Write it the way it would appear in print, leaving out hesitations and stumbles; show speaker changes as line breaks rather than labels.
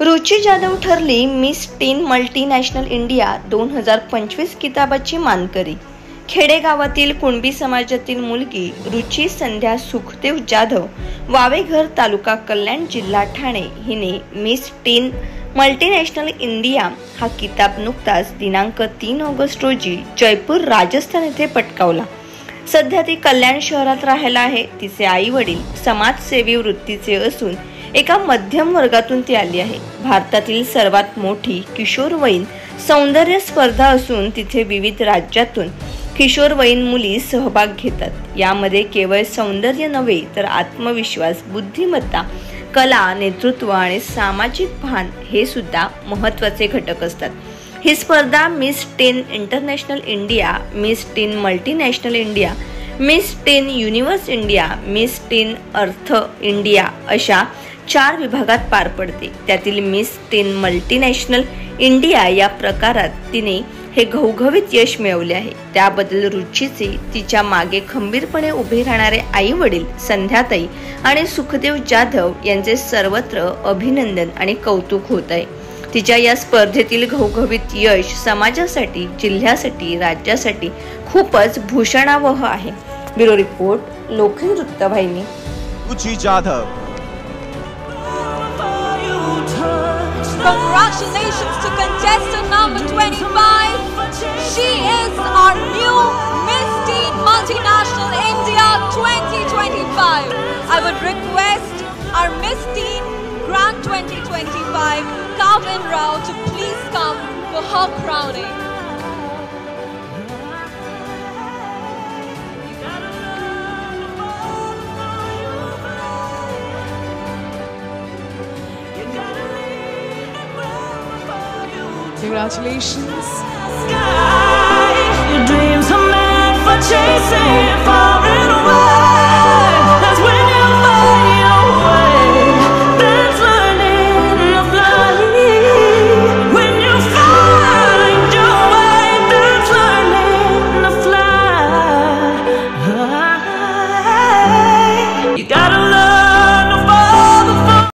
रुची जाधव ठरली मिस टीन multinational India 2025 किताबाची मानकरी। खेडेगावातील कुणबी समाजातील मुलगी रुची संध्या सुखदेव जाधव, वावेघर, तालुका कल्याण, जिल्हा ठाणे हिने मिस टीन मल्टीनॅशनल इंडिया हा किताब नुकताच दिनांक 3 ऑगस्ट रोजी जयपूर, राजस्थान येथे पटकावला। सध्या ती कल्याण शहरात राहायला आहे। तिचे आई वडील समाजसेवी वृत्तीचे असून एका मध्यम वर्गातून ती आली आहे। भारतातील सर्वात मोठी किशोरवयीन सौंदर्य स्पर्धा असून तिथे विविध राज्यातून किशोरवयीन मुली सहभाग घेतात। यामध्ये केवळ सौंदर्य नव्हे तर आत्मविश्वास, बुद्धिमत्ता, कला, नेतृत्व आणि सामाजिक भान हे सुद्धा महत्त्वाचे घटक असतात। ही स्पर्धा मिस टीन इंटरनॅशनल इंडिया, मिस टीन मल्टीनॅशनल इंडिया, मिस टीन युनिव्हर्स इंडिया, मिस टीन अर्थ इंडिया अशा 4 विभागात पार पडते। त्यातील मिस टीन मल्टीनॅशनल इंडिया या प्रकारात तिने हे घवघवीत यश मिळवले आहे। त्याबद्दल रुचीचे तिच्या मागे खंबीरपणे उभे राहणारे आई वडील संध्याताई आणि सुखदेव जाधव यांचे सर्वत्र अभिनंदन आणि कौतुक होत आहे। तिच्या या स्पर्धेतील घवघवीत यश समाजासाठी, जिल्ह्यासाठी, राज्यासाठी खूपच भूषणावह आहे। ब्युरो रिपोर्ट, लोकहित वृत्तवाहिनी।
रुची Jadhav,
congratulations to contestant number 25. She is our new Miss Teen Multinational India 2025. I would request our Miss Teen Grand 2025, Kavin Rao, to please come for her crowning.
Congratulations.
Your dreams are meant for chasing, far and